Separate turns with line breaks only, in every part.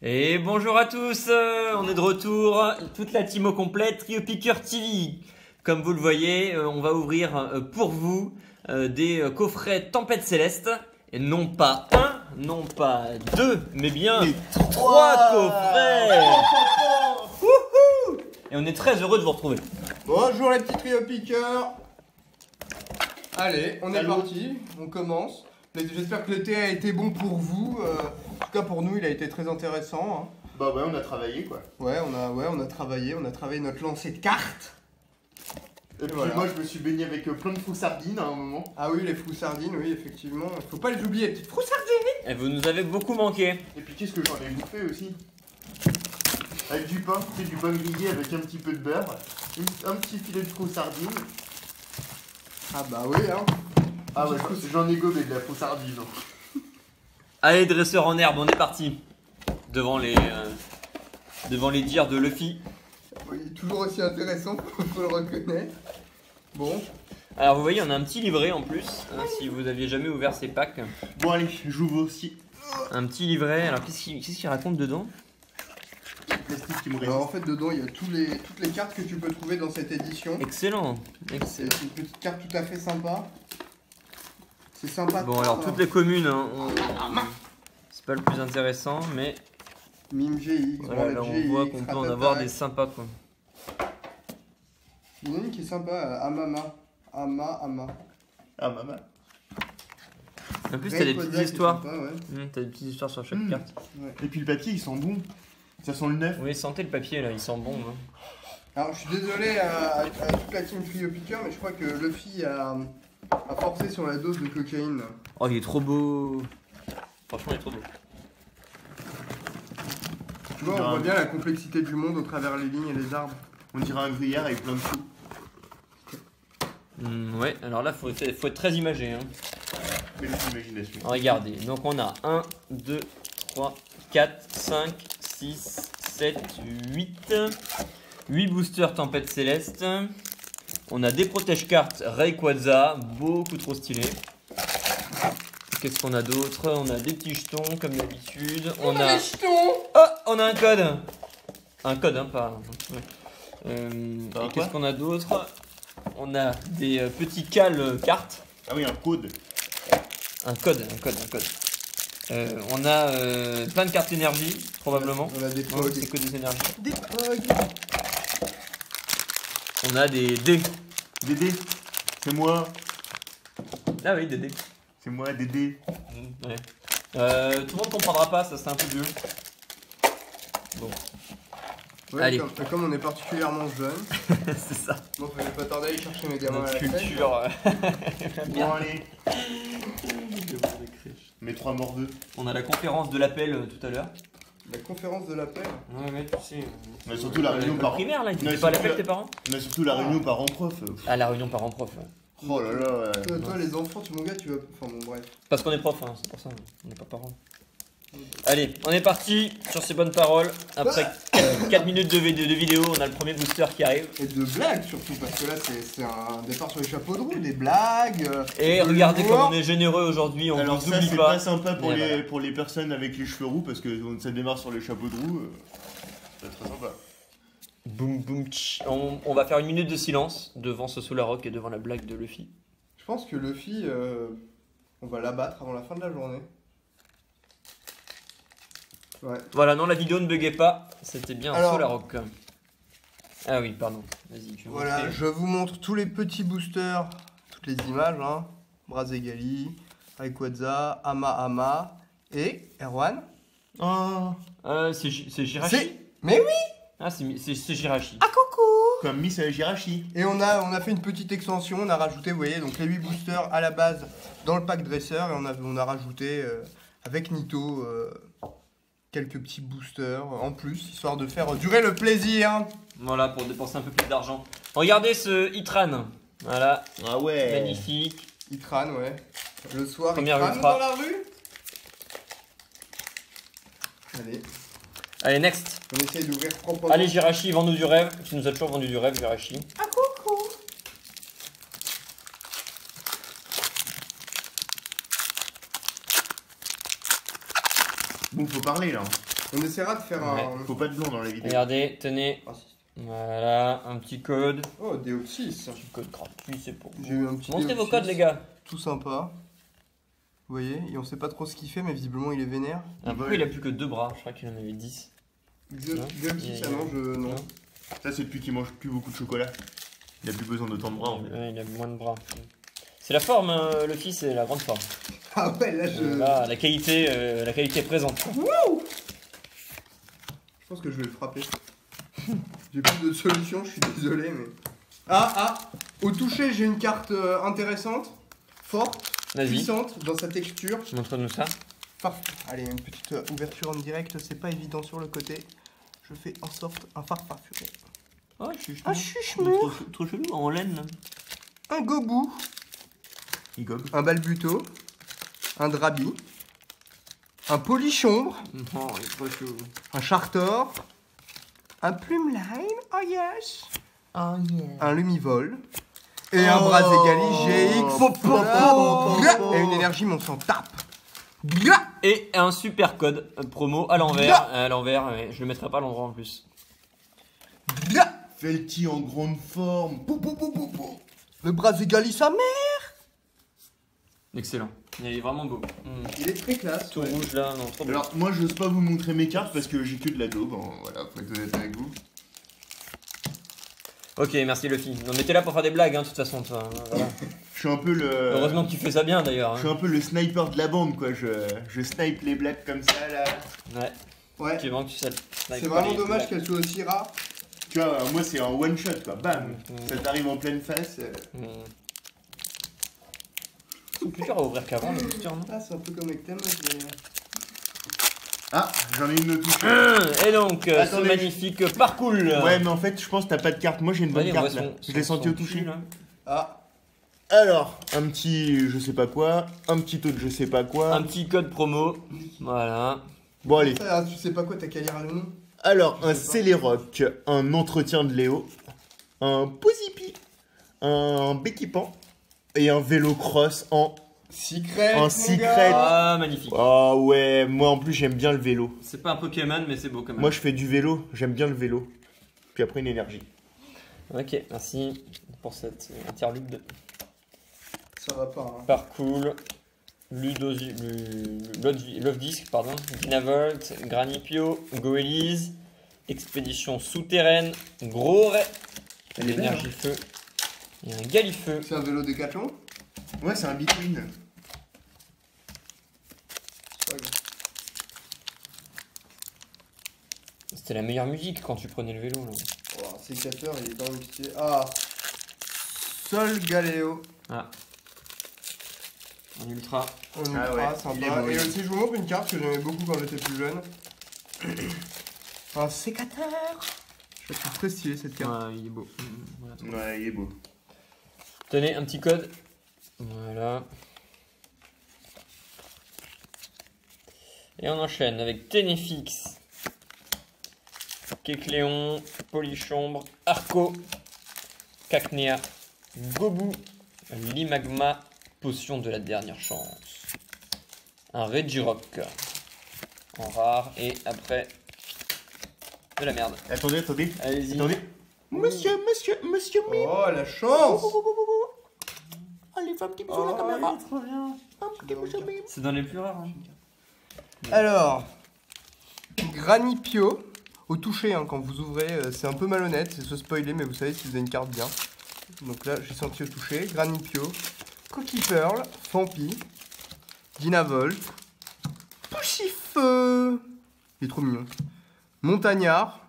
Et bonjour à tous, on est de retour, toute la team au complet, Trio Picker TV. Comme vous le voyez, on va ouvrir pour vous des coffrets Tempête Céleste. Et non pas un, non pas deux, mais bien trois coffrets. Wouhou! Et on est très heureux de vous retrouver.
Bonjour les petits Trio Pickers. Allez, on est parti, on commence. J'espère que l'été a été bon pour vous. En tout cas pour nous, il a été très intéressant. Hein.
Bah ouais, on a travaillé quoi.
Ouais, on a travaillé notre lancer de cartes.
Et puis
voilà.
moi je me suis baigné avec plein de fous-sardines à un moment.
Ah oui, les fous-sardines, oui, effectivement. Faut pas les oublier, les petites fous-sardines.
Et vous nous avez beaucoup manqué.
Et puis qu'est-ce que j'en ai bouffé aussi? Avec du pain, c'est du pain grillé avec un petit peu de beurre, un petit filet de faux-sardines.
Ah bah oui, hein.
Ah ouais, j'en ai gobé de la faux-sardine.
Allez, dresseur en herbe, on est parti. Devant les dires de Luffy.
Oui, toujours aussi intéressant, faut le reconnaître. Bon.
Alors vous voyez, on a un petit livret en plus, hein, si vous aviez jamais ouvert ces packs.
Bon allez, j'ouvre aussi.
Un petit livret, alors qu'est-ce qu'il raconte dedans?
Plastique qui me reste.
Alors en fait dedans il y a toutes les cartes que tu peux trouver dans cette édition.
Excellent,
C'est
excellent.
une petite carte tout à fait sympa. C'est sympa.
Bon alors toutes les communes, hein, c'est pas le plus intéressant, mais
Mime GX,
voilà, là on voit qu'on peut en avoir des sympas quoi.
Il y en a une qui est sympa, Amama. Ama.
Ah maman.
En plus t'as des petites histoires.
Sympa, ouais.
T'as des petites histoires sur chaque carte.
Ouais.
Et puis le papier il sent bon. Ça sent le neuf.
Oui, sentez le papier là, il sent bon. Hein.
Alors je suis désolé à toute la team Trio Picker, mais je crois que Luffy a forcé sur la dose de cocaïne.
Oh il est trop beau. Franchement il est trop beau.
Tu vois, on voit bien la complexité du monde au travers les lignes et les arbres.
On dirait un gruyère avec plein de sous.
Ouais, alors là faut être très imagé. Hein.
Belle imagination.
Regardez, donc on a 1, 2, 3, 4, 5, 6, 7, 8. 8 boosters Tempête Céleste. On a des protège-cartes Rayquaza, beaucoup trop stylé. Qu'est-ce qu'on a d'autre? On a des petits jetons comme d'habitude. On a
des jetons.
Oh, on a un code. Un code, hein, pas... Ouais. Et qu'est-ce qu'on a d'autre? On a des petits cales cartes.
Ah oui, un code.
Un code. On a plein de cartes énergie, probablement.
On a des
Non,
pogs.
c'est que des énergies.
Des pogs.
On a des dés.
Dédé, c'est moi.
Ah oui, des dés.
C'est moi, Dédé.
Ouais. Tout le monde comprendra pas, ça c'est un peu vieux. Bon,
Ouais,
allez.
Comme on est particulièrement jeune,
c'est ça.
bon, fallait pas tarder à aller chercher mes gamins à
Notre
la crèche.
culture.
Bon allez. Mes 3 morveux.
On a la conférence de l'appel tout à l'heure.
La conférence de l'appel.
Ouais, tu sais.
On a surtout la réunion par
primaire là, ils
Non,
étaient pas à
surtout
l'appel
la-
tes parents?
On a surtout la réunion parents-prof.
Ah, la réunion parents-prof. Ouais.
Oh là là.
Toi, les enfants, mon gars, tu vas. Enfin, bon, bref.
Parce qu'on est prof, hein, c'est pour ça, on n'est pas parents. Allez, on est parti sur ces bonnes paroles. Après 4 minutes de vidéo, on a le premier booster qui arrive.
Et de blagues surtout, parce que là, c'est un départ sur les chapeaux de roue, des blagues.
Et
de
regardez comme
l'humour.
on est généreux aujourd'hui, on
Alors
vous
ça
oublie
c'est
pas.
pas sympa pour
Mais
les,
voilà.
pour les personnes avec les cheveux roux parce que ça démarre sur les chapeaux de roue. C'est très sympa.
Boum boum tch. On va faire une minute de silence devant ce Solarok et devant la blague de Luffy.
Je pense que Luffy, on va l'abattre avant la fin de la journée. Ouais.
Voilà, non, la vidéo ne buguait pas, c'était bien un
Alors-
Solarok. Ah oui, pardon, vas-y, tu veux
Voilà,
montrer.
je vous montre tous les petits boosters, toutes les images, hein. Brazegali, Rayquaza, Ama et Erwan.
Oh,
C'est Jirachi.
Mais oui.
Ah, c'est Jirachi.
Ah coucou.
comme Miss Jirachi.
Et on a fait une petite extension, on a rajouté, vous voyez, donc les 8 boosters à la base dans le pack dresseur et on a rajouté avec Nito quelques petits boosters en plus, histoire de faire durer le plaisir.
Voilà, pour dépenser un peu plus d'argent. Regardez ce Itran. Voilà,
Ah ouais.
magnifique.
Itran, ouais. Le soir,
Première
Itran
ultra.
dans la rue. Allez,
Allez, next.
on essaye d'ouvrir proprement.
Allez, Jirachi, vends-nous du rêve. Tu nous as toujours vendu du rêve, Jirachi.
Ah coucou.
Bon, faut parler là.
On essaiera de faire un.
Faut pas de blanc dans la vidéo.
Regardez, tenez. Voilà, un petit code.
Oh, Deoxys.
Un petit code gratuit, c'est pour
J'ai eu un petit.
montrez vos
Deoxys,
codes, les gars.
Tout sympa. Vous voyez, et on sait pas trop ce qu'il fait, mais visiblement il est vénère.
Pourquoi il a plus que 2 bras? Je crois qu'il en avait 10.
Deoxys, ah non, je. Non.
Ça, c'est depuis qu'il mange plus beaucoup de chocolat. Il a plus besoin de tant de bras en fait.
Ouais, il a moins de bras. C'est la forme, hein, le fils, c'est la grande forme.
Ah ouais, là je.
Là, la qualité est présente.
Wouh! Je pense que je vais le frapper. J'ai plus de solution, je suis désolé, mais. Ah! Au toucher, j'ai une carte intéressante, forte,
Vas-y,
puissante dans sa texture.
montre-nous ça.
Allez, une petite ouverture en direct, c'est pas évident sur le côté. Je fais en sorte un farfafuré.
Oh,
Un chuchemur,
trop chelou, en laine. Là.
un gobou,
Il gobe.
un balbuto, un drabi, un polichombre,
Non, il est trop chelou.
un chartor, un plumeline, oh yes,
Oh yeah.
un lumivol et un Brazegali GX. Et une énergie, mais on s'en tape.
Et un super code promo à l'envers. À l'envers, ouais, je le mettrai pas à l'endroit en plus.
Felty en grande forme. Pou, pou, pou, pou, pou.
Le Brazegali, sa mère.
Excellent. Il est vraiment beau.
Il est très classe.
Tout rouge là, non, trop beau.
Alors, moi, j'ose pas vous montrer mes cartes parce que j'ai que de la daube. Hein. Voilà, faut être honnête avec vous.
Ok, merci Luffy. Non mais t'es là pour faire des blagues, hein, de toute façon. Toi, hein, voilà.
Je suis un peu le.
Heureusement que tu fais ça bien d'ailleurs.
Je suis un peu le sniper de la bande, quoi. Je snipe les blagues comme ça, là.
Ouais.
Ouais.
Tu vois que tu sais.
C'est vraiment dommage qu'elle soit aussi rare.
Tu vois, moi, c'est un one shot, quoi. Bam.
Mhm.
Ça t'arrive en pleine face.
C'est plus dur à ouvrir qu'avant, les boosters, non?
Ah, c'est un peu comme avec thème.
Ah, j'en ai une autre.
Et donc, ce
Attendez,
magnifique parcours.
Ouais, mais en fait, je pense que t'as pas de carte. Moi, j'ai une bonne
Allez,
carte, là. Je l'ai senti au toucher.
là.
Ah,
Alors, un petit je sais pas quoi, un petit autre je sais pas quoi.
Un petit code promo. Voilà.
Bon, allez.
ça, tu sais pas quoi, t'as qu'à lire le nom.
Alors,
Je
un
sais pas.
Céléroc, un entretien de Léo, un Posipi, un Béquipan et un vélo cross en.
Secret.
Un
mon
secret.
gars.
Ah, magnifique.
Ah ouais, moi en plus j'aime bien le vélo.
C'est pas un Pokémon, mais c'est beau quand même.
Moi je fais du vélo, j'aime bien le vélo. Puis après une énergie.
Ok, merci pour cette interlude.
Ça va pas. Hein.
Parcours. Love Disc, pardon. Dynavolt, Granipio, Goélise, Expédition souterraine, Gros Ray,
Elle est belle,
l'énergie feu, et un Galifeu.
C'est un vélo Décathlon.
Ouais, c'est un between.
C'est pas grave.
C'était la meilleure musique quand tu prenais le vélo. Là.
Oh, sécateur, il est dans le style. Ah. Sol Galéo.
Ah. En ultra.
On
Ah
ultra,
ouais, il est
sympa.
beau,
Et
il est
aussi, je vous montre une carte que j'aimais beaucoup quand j'étais plus jeune. Un sécateur. Je trouve très stylé cette carte.
Ouais, il est beau. Voilà.
Ouais, il est beau.
Tenez, un petit code. Voilà. Et on enchaîne avec Ténéfix, Kécléon, Polichombre, Arco, Cacnea, Gobu, Limagma, Potion de la dernière chance. Un Regirock en rare et après de la merde.
Attendez, attendez.
Allez-y.
Attendez. Monsieur Mime.
Oh, la chance.
Allez, fais un petit bisou
Oh,
à la caméra.
il est trop bien.
Un petit monsieur Mime.
C'est dans les plus rares. Hein.
Alors, Granipio, au toucher, hein, quand vous ouvrez, c'est un peu malhonnête, c'est se spoiler, mais vous savez si vous avez une carte bien. Donc là, j'ai senti au toucher. Granipio, Cookie Pearl, Fampi, Dynavolt, Pouchifeu, il est trop mignon. Montagnard,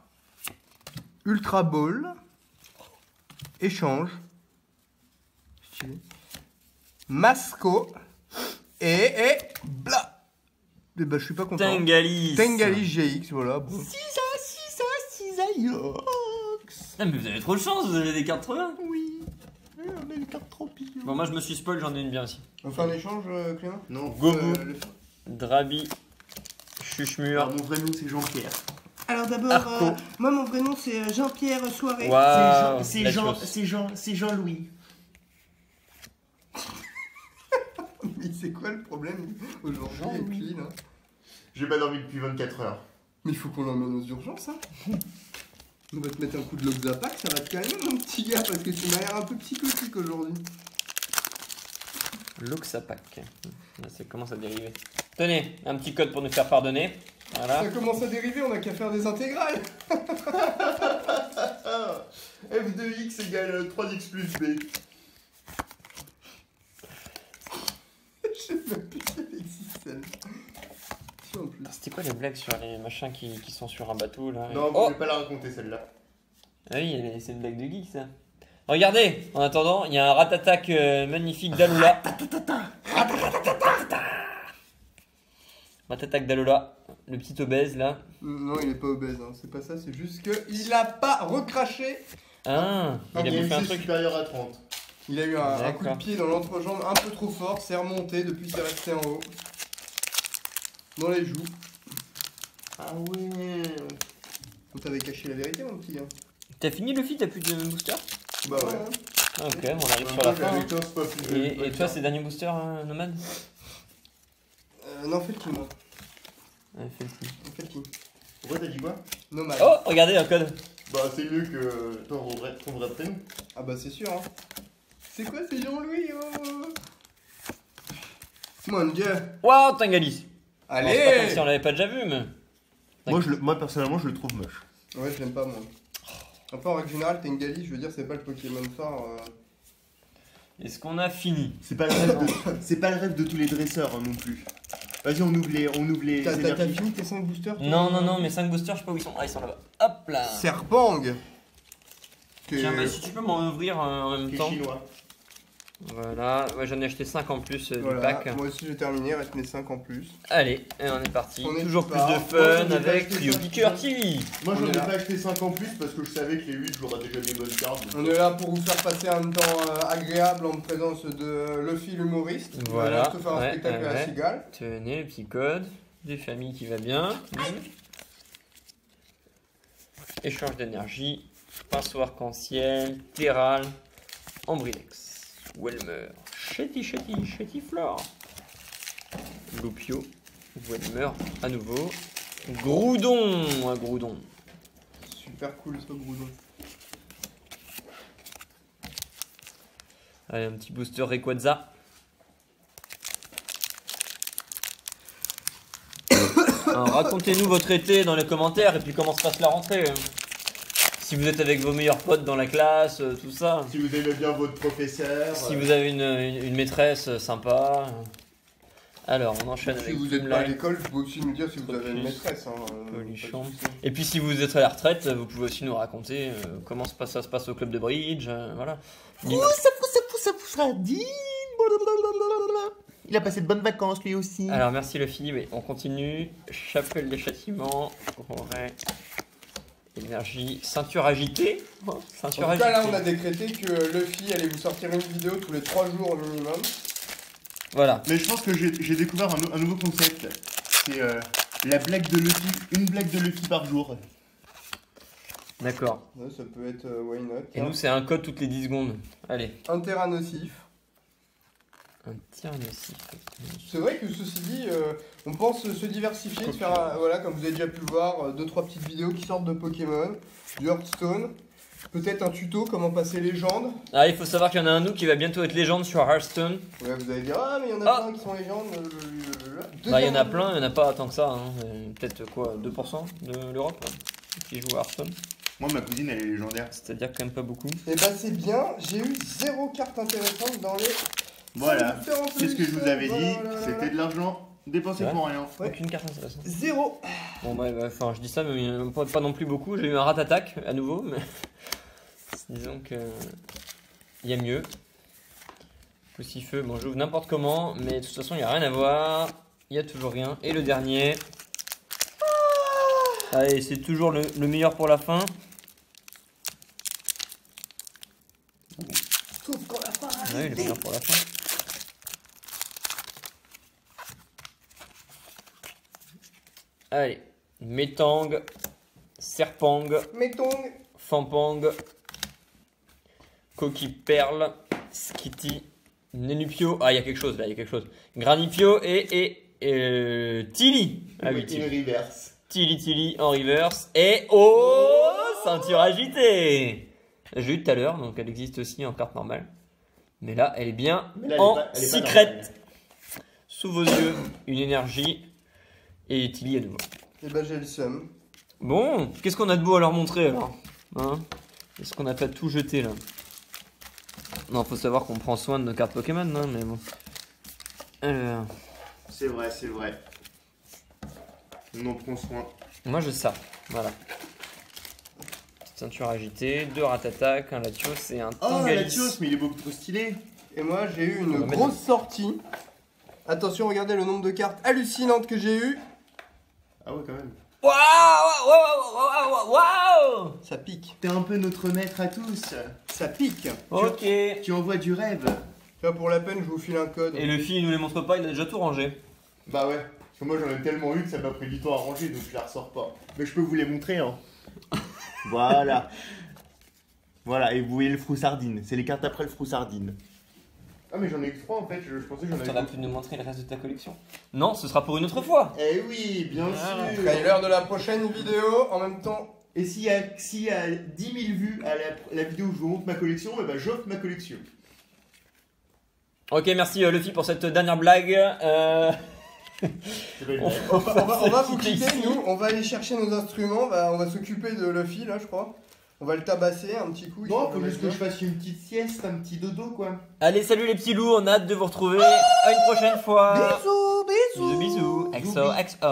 Ultra Ball, Échange, stylé. Masco, et bla. Et bah, je suis pas content.
Tengalis.
Tengalis GX, voilà. Bon.
Yox.
Ah, mais vous avez trop de chance, vous avez des cartes trop bien.
Oui. On a une carte trop pire.
Bon, moi je me suis spoil, j'en ai une bien aussi.
On fait un échange, Clément.
Non.
Gobu,
le-
Drabi, Chuchemur.
Alors, mon vrai nom c'est Jean-Pierre.
Alors d'abord,
Arco.
moi mon vrai nom c'est Jean-Pierre Soirée.
Waouh,
C'est
la
Jean,
chose.
c'est Jean-Louis.
Mais c'est quoi le problème aujourd'hui avec lui là?
J'ai pas dormi depuis 24 heures.
Mais il faut qu'on l'emmène aux urgences, hein. On va te mettre un coup de Loxapac, ça va te calmer, mon petit gars, parce que tu m'as l'air un peu psychotique aujourd'hui.
Loxapac. Là, ça commence à dériver. Tenez, un petit code pour nous faire pardonner. Voilà.
Ça commence à dériver, on a qu'à faire des intégrales.
F de X égale 3x plus B.
Je sais même plus si elle existe, celle. Si, en plus.
C'était quoi les blagues sur les machins qui sont sur un bateau là?
Non,
Oh
je vais pas la raconter celle-là.
Ah oui, c'est une blague de geek ça. Regardez, en attendant, il y a un rat-attack magnifique d'Alola. Rat-attack d'Alola, le petit obèse là.
Non, il est pas obèse, hein. C'est pas ça, c'est juste que il a pas recraché.
Ah, il a bouffé un
IMC
truc.
supérieur à 30.
Il a eu un coup de
D'accord.
pied dans l'entrejambe un peu trop fort, c'est remonté, depuis c'est resté en haut. Dans les joues.
Ah ouais.
On t'avait caché la vérité, mon petit gars.
T'as fini Luffy, t'as plus de booster?
Bah ouais.
Ah, ok, bon, on arrive
En
sur la
même temps,
fin.
j'avais 15 pas plus de-
Et toi, c'est dernier booster, Nomade?
Non, fais le team, hein.
Ouais, fais le coup.
Fais le team.
Pourquoi t'as dit quoi?
Nomade.
Oh, regardez un code.
Bah c'est mieux que ton vrai prénom.
Ah bah c'est sûr, hein. C'est quoi, c'est Jean-Louis, oh. Mon dieu.
Waouh, Tangalis. Bon, c'est pas comme
Allez.
si on l'avait pas déjà vu, mais.
Moi personnellement je le trouve moche.
Ouais, je l'aime pas, moi. Enfin, en règle générale, Tengali, je veux dire, c'est pas le Pokémon phare.
Est-ce qu'on a fini?
C'est pas le rêve de tous les dresseurs hein, non plus. Vas-y on ouvre les
T'as
énergies.
fini tes 5 boosters toi
Non, non, non, mes 5 boosters, je sais pas où ils sont. Ah, ils sont là-bas. Hop là.
Serpang.
Tiens, bah, si tu peux m'en ouvrir en même
Qui est
temps.
chinois.
Voilà, ouais, j'en ai acheté 5 en plus du
Voilà,
pack.
moi aussi j'ai terminé, il reste mes 5 en plus.
Allez, et on est parti.
On est
Toujours plus
parti.
de
Moi,
fun
j'en ai pas
avec
acheté
Trio
5.
Picker TV.
Moi
On
j'en
est
ai
là.
pas acheté 5 en plus parce que je savais que les 8 j'aurais déjà des bonnes cartes.
On est là pour vous faire passer un temps agréable en présence de Luffy l'humoriste.
Voilà,
On va te faire un
ouais,
spectacle à la
ouais.
cigale.
Tenez, le petit code. Des familles qui va bien. Échange d'énergie. Pinceau arc-en-ciel. Terral. Ambrilex. Welmer. Chetty Flore. Loupio. Welmer à nouveau. Groudon. Un Groudon.
Super cool ce Groudon.
Allez, un petit booster Rayquaza. Alors, racontez-nous votre été dans les commentaires et puis comment se passe la rentrée. Si vous êtes avec vos meilleurs potes dans la classe, tout ça.
Si vous aimez bien votre professeur.
Si vous avez une maîtresse sympa. Alors, on enchaîne
Si
avec
vous n'êtes pas à
Moonlight.
l'école, vous pouvez aussi nous dire si vous avez une
Focus.
maîtresse. Hein,
Polichon.
pas de souci.
Et puis si vous êtes à la retraite, vous pouvez aussi nous raconter comment ça se passe au club de bridge. Voilà.
Ça poussera dit. Il a passé de bonnes vacances lui aussi.
Alors merci Luffy, oui, on continue. Chapelle des châtiments, Auray, énergie, ceinture agitée. Bon, ceinture
En tout cas, là, on
agitée.
a décrété que Luffy allait vous sortir une vidéo tous les 3 jours au minimum.
Voilà.
Mais je pense que j'ai découvert un nouveau concept. C'est la blague de Luffy, une blague de Luffy par jour.
D'accord.
Ouais, ça peut être why not.
Et nous c'est un code toutes les 10 secondes. Allez.
Un terrain nocif.
Un tir nocif.
C'est vrai que ceci dit, on pense se diversifier, de faire, voilà, comme vous avez déjà pu le voir, 2-3 petites vidéos qui sortent de Pokémon, du Hearthstone, peut-être un tuto comment passer légende.
Ah, il faut savoir qu'il y en a un nous qui va bientôt être légende sur Hearthstone.
Ouais, vous allez dire, ah mais il y en a
Ah.
plein qui sont légendes.
Bah il y en a plein, il y en a pas tant que ça. Hein. Peut-être quoi, 2% de l'Europe hein, qui joue à Hearthstone.
Moi ma cousine elle est légendaire.
C'est-à-dire quand même pas beaucoup.
Et bah c'est bien, j'ai eu 0 carte intéressante dans les...
Voilà.
différentes
C'est ce que je vous avais dit.
Voilà.
C'était de l'argent dépensé
Ouais.
pour rien.
Ouais.
Aucune carte intéressante.
0.
Bon bah, enfin je dis ça mais pas non plus beaucoup, j'ai eu un rat-attack à nouveau mais disons que il y a mieux. Poussifeu, bon j'ouvre n'importe comment mais de toute façon il n'y a rien à voir, il y a toujours rien. Et le dernier, allez c'est toujours le meilleur pour la fin.
Sauf quand la fin
Oui le meilleur pour la fin. Allez, Metang, Serpang,
Mettons.
Fampang, Coquille Perle, Skitty, Nenupio. Ah, il y a quelque chose là, il y a quelque chose. Granipio et Tilly. Ah oui,
Une
Tilly.
reverse.
Tilly en reverse. Et oh, ceinture agitée. J'ai eu tout à l'heure, donc elle existe aussi en carte normale. Mais là, elle est bien
Mais là, elle est
en
pas- elle est pas
secret.
normale.
Sous vos yeux, une énergie. Et Tilly à nouveau.
Et bah j'ai le seum.
Bon, qu'est-ce qu'on a de beau à leur montrer alors, hein? Est-ce qu'on n'a pas tout jeté là? Non, faut savoir qu'on prend soin de nos cartes Pokémon, hein, mais bon. Alors,
C'est vrai, c'est vrai. On en prend soin.
moi je ça, voilà. Petite ceinture agitée, 2 Ratatak, un Latios et un
Oh,
Tangalis.
Latios, mais il est beaucoup trop stylé.
Et moi j'ai eu
On
une
va mettre
grosse sortie. Attention, regardez le nombre de cartes hallucinantes que j'ai eu.
Ah ouais, quand même.
Waouh.
Ça pique.
T'es un peu notre maître à tous.
Ça pique.
Ok. Et
Tu envoies du rêve.
Là pour la peine, je vous file un code.
Luffy, il nous les montre pas, il a déjà tout rangé.
Bah ouais. Parce que moi j'en ai tellement eu que ça m'a pris du temps à ranger, donc je la ressors pas. Mais je peux vous les montrer, hein. Voilà. Voilà, et vous voyez le froussardine. C'est les cartes après le froussardine. Ah mais j'en ai que 3 en fait, je pensais que j'en
Tu
avais
aurais pu nous montrer le reste de ta collection. Non, ce sera pour une autre fois.
Eh oui, bien
Voilà.
sûr.
Trailer de la prochaine vidéo en même temps.
Et s'il y a 10 000 vues à la vidéo où je vous montre ma collection, eh ben j'offre ma collection.
Ok, merci Luffy pour cette dernière blague.
C'est pas une
On-
blague.
On va vous
quitter
quitter,
ici.
nous. On va aller chercher nos instruments. On va s'occuper de Luffy là, je crois. On va le tabasser un petit coup.
Non,
il
faut
le
juste que
mettre
je fasse une petite sieste, un petit dodo quoi.
Allez, salut les petits loups, on a hâte de vous retrouver. À une prochaine fois.
bien. Bisous, bisous.
Bisous, bisous. XO, XO.